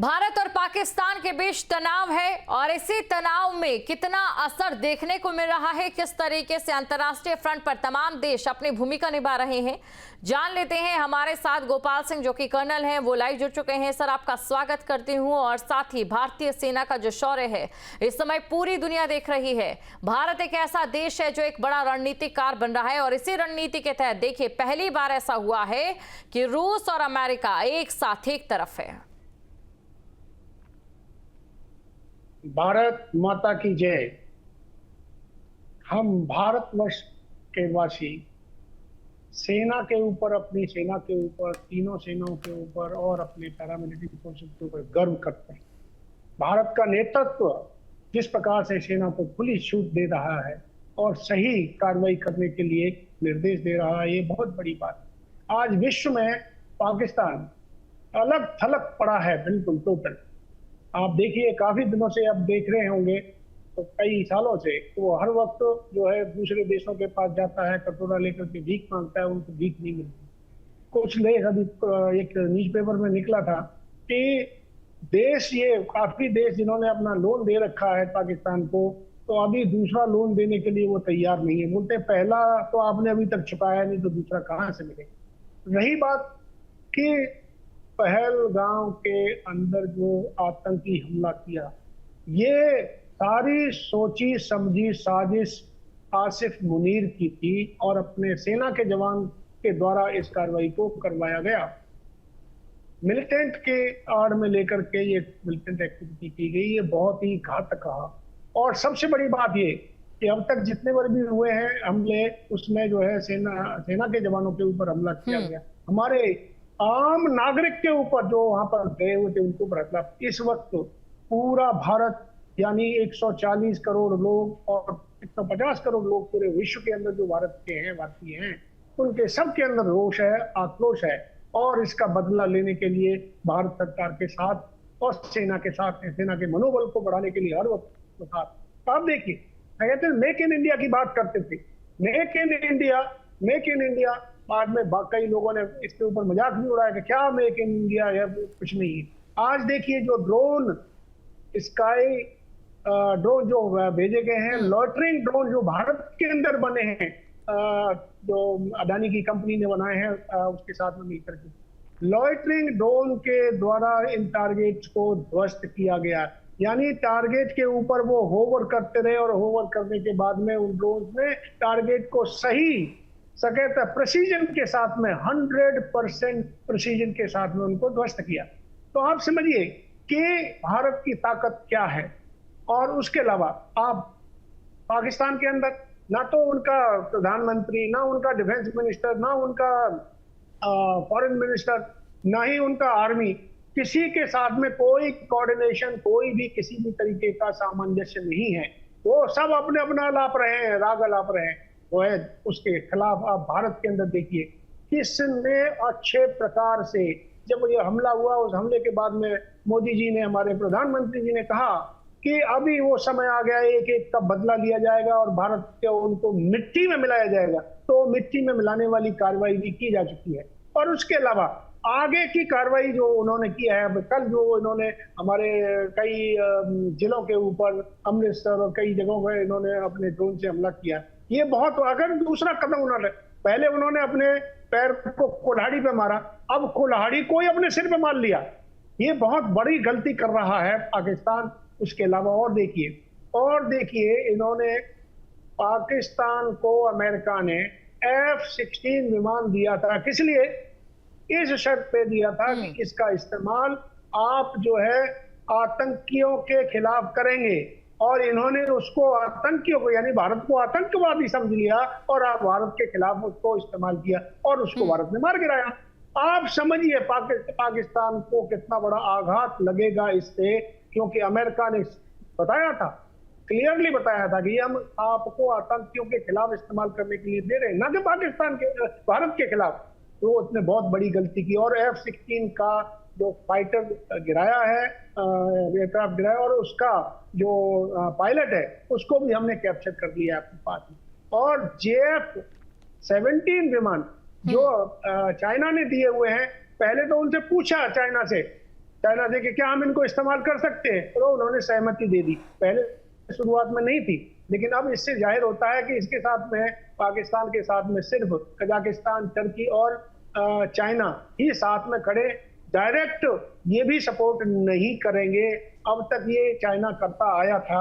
भारत और पाकिस्तान के बीच तनाव है और इसी तनाव में कितना असर देखने को मिल रहा है, किस तरीके से अंतर्राष्ट्रीय फ्रंट पर तमाम देश अपनी भूमिका निभा रहे हैं, जान लेते हैं। हमारे साथ गोपाल सिंह जो कि कर्नल हैं, वो लाइव जुड़ चुके हैं। सर, आपका स्वागत करती हूं। और साथ ही भारतीय सेना का जो शौर्य है इस समय पूरी दुनिया देख रही है। भारत एक ऐसा देश है जो एक बड़ा रणनीतिकार बन रहा है और इसी रणनीति के तहत देखिए पहली बार ऐसा हुआ है कि रूस और अमेरिका एक साथ एक तरफ है। भारत माता की जय। हम भारतवर्ष के वासी सेना के ऊपर, अपनी सेना के ऊपर, तीनों सेनाओं के ऊपर और अपने पैरामिलिट्री फोर्सेस के ऊपर गर्व करते हैं। भारत का नेतृत्व जिस प्रकार से सेना को खुली छूट दे रहा है और सही कार्रवाई करने के लिए निर्देश दे रहा है, ये बहुत बड़ी बात है। आज विश्व में पाकिस्तान अलग थलग पड़ा है, बिल्कुल टोटल। आप देखिए, काफी दिनों से आप देख रहे होंगे, तो कई सालों से वो हर वक्त जो है दूसरे देशों के पास जाता है, कटोरा लेकर के भीख मांगता है, उनको भीख नहीं मिलती। कुछ लेख अभी एक न्यूज़पेपर में निकला था कि देश, ये काफी देश जिन्होंने अपना लोन दे रखा है पाकिस्तान को, तो अभी दूसरा लोन देने के लिए वो तैयार नहीं है। बोलते पहला तो आपने अभी तक चुकाया नहीं, तो दूसरा कहाँ से मिलेगा। रही बात कि पहलगाम के अंदर जो आतंकी हमला किया, ये सारी सोची समझी साजिश आसिफ मुनीर की थी और अपने सेना के जवान के द्वारा इस कार्रवाई को करवाया गया। मिलिटेंट के आड़ में लेकर के ये मिलिटेंट एक्टिविटी की गई, ये बहुत ही घातक रहा। और सबसे बड़ी बात ये कि अब तक जितने बार भी हुए हैं हमले, उसमें जो है सेना के जवानों के ऊपर हमला किया गया। हमारे आम नागरिक के ऊपर जो वहां पर गए हुए थे उनको बरतला। इस वक्त पूरा भारत, यानी 140 करोड़ लोग और 150 करोड़ लोग पूरे विश्व के अंदर जो भारत के हैं, भारतीय हैं, उनके सबके अंदर रोष है, आक्रोश है। और इसका बदला लेने के लिए भारत सरकार के साथ और सेना के साथ, सेना के मनोबल को बढ़ाने के लिए हर वक्त साथ। आप देखिए, कहते हैं मेक इन इंडिया की बात करते थे, make in India, make in India. बाद में कई लोगों ने इसके ऊपर मजाक भी उड़ाया कि क्या मेक इन इंडिया है, कुछ नहीं है। आज देखिए जो ड्रोन, स्काई ड्रोन जो भेजे गए हैं, लॉटरिंग ड्रोन जो भारत के अंदर बने हैं, जो अडानी की कंपनी ने बनाए हैं उसके साथ में मिलकर के, लॉटरिंग ड्रोन के द्वारा इन टारगेट्स को ध्वस्त किया गया। यानी टारगेट के ऊपर वो होवर करते रहे और होवर करने के बाद में उन ड्रोन ने टारगेट को सही सकेता प्रेसिजन के साथ में 100% प्रेसिजन के साथ में उनको ध्वस्त किया। तो आप समझिए कि भारत की ताकत क्या है। और उसके अलावा आप पाकिस्तान के अंदर ना तो उनका प्रधानमंत्री, ना उनका डिफेंस मिनिस्टर, ना उनका फॉरेन मिनिस्टर, ना ही उनका आर्मी, किसी के साथ में कोई कोऑर्डिनेशन, कोई भी किसी भी तरीके का सामंजस्य नहीं है। वो सब अपने अपना लाप रहे हैं, राग लाप रहे हैं। वो है उसके खिलाफ आप भारत के अंदर देखिए किसने अच्छे प्रकार से, जब ये हमला हुआ, उस हमले के बाद में मोदी जी ने, हमारे प्रधानमंत्री जी ने कहा कि अभी वो समय आ गया, एक एक का बदला लिया जाएगा और भारत के उनको मिट्टी में मिलाया जाएगा। तो मिट्टी में मिलाने वाली कार्रवाई भी की जा चुकी है। और उसके अलावा आगे की कार्रवाई जो उन्होंने किया है, कल जो इन्होंने हमारे कई जिलों के ऊपर, अमृतसर और कई जगहों पर इन्होंने अपने ड्रोन से हमला किया, ये बहुत, अगर दूसरा कदम उन्होंने, पहले उन्होंने अपने पैर को कुल्हाड़ी पे मारा, अब कुल्हाड़ी को ही अपने सिर पे मार लिया। ये बहुत बड़ी गलती कर रहा है पाकिस्तान। उसके अलावा और देखिए इन्होंने, पाकिस्तान को अमेरिका ने F-16 विमान दिया था, किस लिए? इस शर्त पे दिया था कि इसका इस्तेमाल आप जो है आतंकियों के खिलाफ करेंगे। और इन्होंने उसको, आतंकियों को, यानी भारत को आतंकवादी समझ लिया और आप भारत के खिलाफ उसको इस्तेमाल किया और उसको भारत ने मार गिराया। आप समझिए पाकिस्तान को कितना बड़ा आघात लगेगा इससे, क्योंकि अमेरिका ने बताया था, क्लियरली बताया था कि हम आपको आतंकियों के खिलाफ इस्तेमाल करने के लिए दे रहे हैं, ना कि पाकिस्तान के, भारत के खिलाफ। तो उसने बहुत बड़ी गलती की। और F-16 का जो फाइटर गिराया है, एयरक्राफ्ट गिराया, और उसका जो पायलट है उसको भी हमने कैप्चर कर लिया अपने पास में। और JF-17 विमान जो चाइना ने दिए हुए हैं, पहले तो उनसे पूछा चाइना से चाइना से कि क्या हम इनको इस्तेमाल कर सकते हैं, तो उन्होंने सहमति दे दी। पहले शुरुआत में नहीं थी, लेकिन अब इससे जाहिर होता है कि इसके साथ में पाकिस्तान के साथ में सिर्फ कजाकिस्तान, टर्की और चाइना ही साथ में खड़े, डायरेक्ट ये भी सपोर्ट नहीं करेंगे। अब तक ये चाइना करता आया था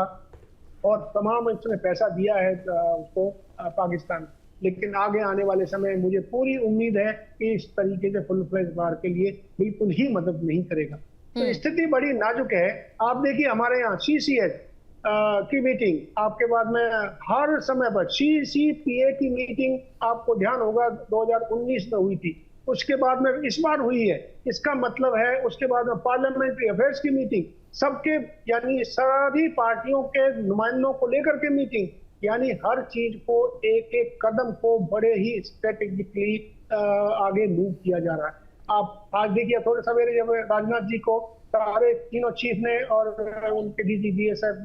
और तमाम इसने पैसा दिया है उसको पाकिस्तान, लेकिन आगे आने वाले समय मुझे पूरी उम्मीद है कि इस तरीके से फुल फ्लेज वार के लिए बिल्कुल ही मदद नहीं करेगा। तो स्थिति बड़ी नाजुक है। आप देखिए हमारे यहाँ CCH की मीटिंग आपके बाद में हर समय पर CCPA की मीटिंग आपको ध्यान होगा 2019 में हुई थी, उसके बाद में इस बार हुई है। इसका मतलब है उसके बाद में पार्लियामेंट्री अफेयर्स की मीटिंग, सबके यानी सभी पार्टियों के नुमाइंदों को लेकर के मीटिंग, यानी हर चीज को एक एक कदम को बड़े ही स्ट्रेटेजिकली आगे मूव किया जा रहा है। आप आज देखिए थोड़े सवेरे जब राजनाथ जी को सारे तीनों चीफ ने और उनके DG DSF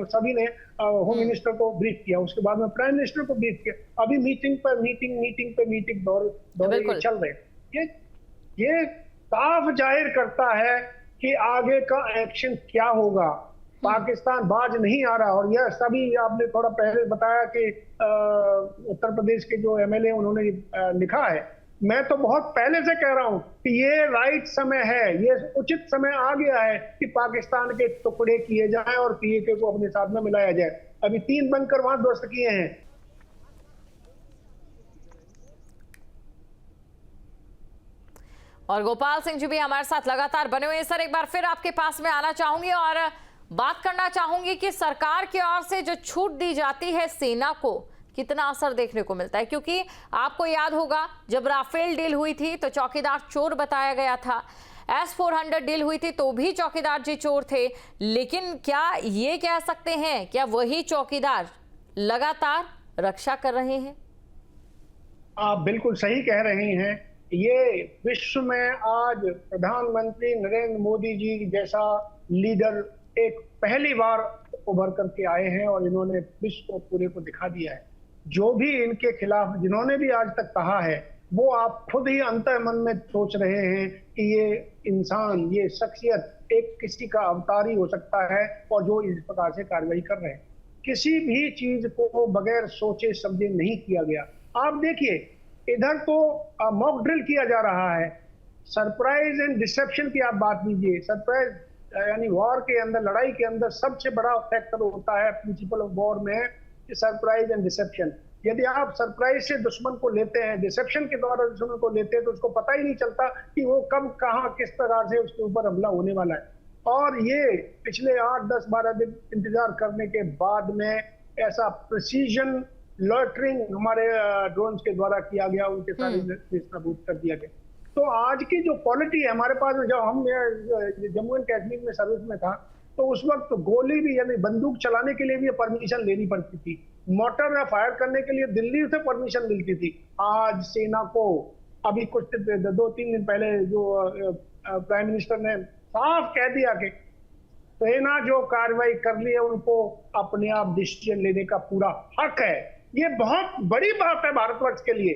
सभी ने होम मिनिस्टर को ब्रीफ किया, उसके बाद में प्राइम मिनिस्टर को ब्रीफ किया। अभी मीटिंग पर मीटिंग दौरे चल रहे हैं। ये साफ जाहिर करता है कि आगे का एक्शन क्या होगा। पाकिस्तान बाज नहीं आ रहा। और यह सभी आपने थोड़ा पहले बताया कि उत्तर प्रदेश के जो MLA उन्होंने लिखा है, मैं तो बहुत पहले से कह रहा हूं कि ये राइट समय है, ये उचित समय आ गया है कि पाकिस्तान के टुकड़े किए जाएं और PAK को अपने साथ में मिलाया जाए। अभी 3 बंकर वहां ध्वस्त किए हैं। और गोपाल सिंह जी भी हमारे साथ लगातार बने हुए हैं। सर, एक बार फिर आपके पास में आना चाहूंगी और बात करना चाहूंगी कि सरकार की ओर से जो छूट दी जाती है सेना को, कितना असर देखने को मिलता है? क्योंकि आपको याद होगा जब राफेल डील हुई थी तो चौकीदार चोर बताया गया था, S-400 डील हुई थी तो भी चौकीदार जी चोर थे। लेकिन क्या ये कह सकते हैं क्या वही चौकीदार लगातार रक्षा कर रहे हैं? आप बिल्कुल सही कह रहे हैं। ये विश्व में आज प्रधानमंत्री नरेंद्र मोदी जी जैसा लीडर एक पहली बार उभर करके आए हैं और इन्होंने विश्व को पूरे को दिखा दिया है। जो भी इनके खिलाफ जिन्होंने भी आज तक कहा है, वो आप खुद ही अंतर्मन में सोच रहे हैं कि ये इंसान, ये शख्सियत एक किसी का अवतार ही हो सकता है और जो इस प्रकार से कार्रवाई कर रहे हैं। किसी भी चीज को बगैर सोचे समझे नहीं किया गया। आप देखिए इधर तो मॉक ड्रिल किया जा रहा है, सरप्राइज एंड डिसेप्शन की आप बात कीजिए। सरप्राइज यानी वॉर के अंदर, लड़ाई के अंदर सबसे बड़ा फैक्टर होता है प्रिंसिपल ऑफ वॉर में सरप्राइज एंड डिसेप्शन। यदि आप सरप्राइज से दुश्मन को लेते हैं, डिसेप्शन के द्वारा दुश्मन को लेते हैं, तो उसको पता ही नहीं चलता कि वो कब कहां किस प्रकार से उसके ऊपर हमला होने वाला है। और ये पिछले 8, 10, 12 दिन इंतजार करने के बाद में ऐसा प्रिसीजन लॉटरिंग हमारे ड्रोन्स के द्वारा किया गया, उनके सारे नाबूद कर दिया गया। तो आज की जो क्वालिटी है हमारे पास, जब हम जम्मू एंड कश्मीर में सर्विस में था तो उस वक्त तो गोली भी यानी बंदूक चलाने के लिए भी परमिशन लेनी पड़ती थी, मोटर या फायर करने के लिए दिल्ली से परमिशन मिलती थी। आज सेना को अभी कुछ 2-3 दिन पहले जो प्राइम मिनिस्टर ने साफ कह दिया कि सेना जो कार्रवाई कर ली है उनको अपने आप डिसीजन लेने का पूरा हक है। ये बहुत बड़ी बात है भारतवर्ष के लिए।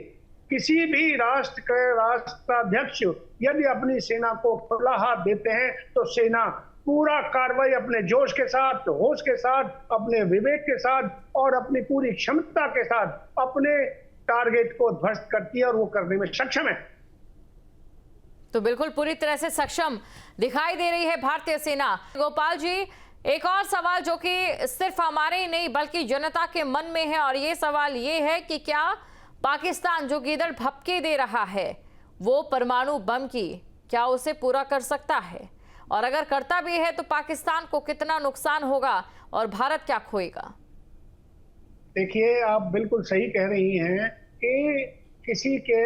किसी भी राष्ट्र के राष्ट्राध्यक्ष यदि अपनी सेना को खुला हाथ देते हैं तो सेना पूरा कार्रवाई अपने जोश के साथ, होश के साथ, अपने विवेक के साथ और अपनी पूरी क्षमता के साथ अपने टारगेट को ध्वस्त करती है और वो करने में सक्षम है। तो बिल्कुल पूरी तरह से सक्षम दिखाई दे रही है भारतीय सेना। गोपाल जी, एक और सवाल जो कि सिर्फ हमारे ही नहीं बल्कि जनता के मन में है, और ये सवाल ये है कि क्या पाकिस्तान जो गीदड़ भपके दे रहा है वो परमाणु बम की, क्या उसे पूरा कर सकता है? और अगर करता भी है तो पाकिस्तान को कितना नुकसान होगा और भारत क्या खोएगा? देखिए, आप बिल्कुल सही कह रही हैं कि किसी के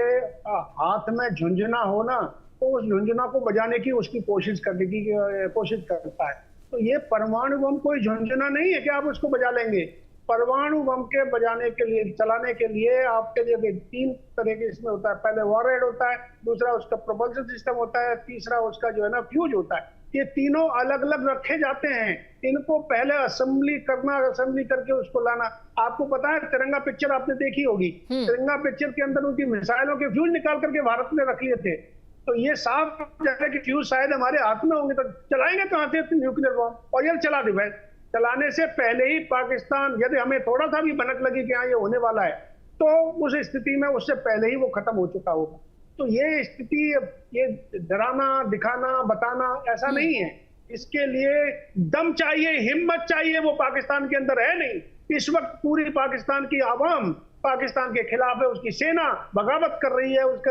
हाथ में झुंझुना हो ना, तो उस झुंझुना को बजाने की उसकी कोशिश करने की कोशिश करता है। तो ये परमाणु बम कोई झुंझुना नहीं है कि आप उसको बजा लेंगे। परमाणु बम के बजाने के लिए, चलाने के लिए आपके जो 3 तरह के इसमें होता है। पहले वॉरहेड होता है, दूसरा उसका प्रोपल्शन सिस्टम होता है, तीसरा उसका जो है ना फ्यूज होता है। ये तीनों अलग अलग रखे जाते हैं। इनको पहले असेंबली करना, असेंबली करके उसको लाना। आपको पता है तिरंगा पिक्चर आपने देखी होगी, तिरंगा पिक्चर के अंदर उनकी मिसाइलों के फ्यूज निकाल करके भारत ने रख लिए थे। तो ये साफ जैसे कि फ्यूज शायद हमारे हाथ में होंगे तो चलाएंगे कहां से न्यूक्लियर बॉम्ब, और ये चला दे भाई। चलाने से पहले ही पाकिस्तान, यदि हमें थोड़ा सा भी भनक लगी कि हाँ ये होने वाला है, तो उस स्थिति में उससे पहले ही वो खत्म हो चुका होगा। तो ये स्थिति, ये डराना दिखाना बताना ऐसा नहीं है। इसके लिए दम चाहिए, हिम्मत चाहिए, वो पाकिस्तान के अंदर है नहीं। इस वक्त पूरी पाकिस्तान की आवाम पाकिस्तान के खिलाफ है, उसकी सेना बगावत कर रही है, उसका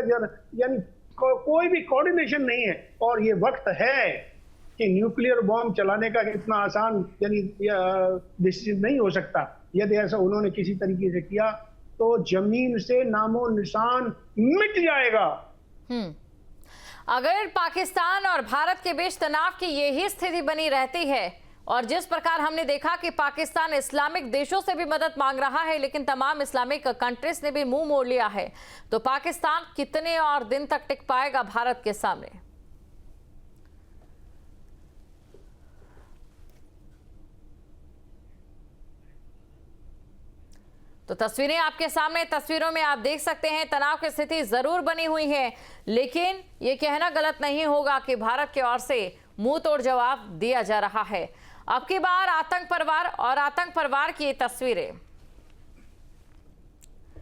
यानी कोई भी कोऑर्डिनेशन नहीं है। और ये वक्त है कि न्यूक्लियर बॉम्ब चलाने का इतना आसान यानी डिसीजन नहीं हो सकता। यदि ऐसा उन्होंने किसी तरीके से किया तो जमीन से नामो निशान मिट जाएगा। अगर पाकिस्तान और भारत के बीच तनाव की यही स्थिति बनी रहती है, और जिस प्रकार हमने देखा कि पाकिस्तान इस्लामिक देशों से भी मदद मांग रहा है, लेकिन तमाम इस्लामिक कंट्रीज ने भी मुंह मोड़ लिया है, तो पाकिस्तान कितने और दिन तक टिक पाएगा भारत के सामने? तो तस्वीरें आपके सामने, तस्वीरों में आप देख सकते हैं तनाव की स्थिति जरूर बनी हुई है, लेकिन ये कहना गलत नहीं होगा कि भारत की ओर से मुंह तोड़ जवाब दिया जा रहा है। अब की बार आतंक परवार और आतंक परवार की ये तस्वीरें।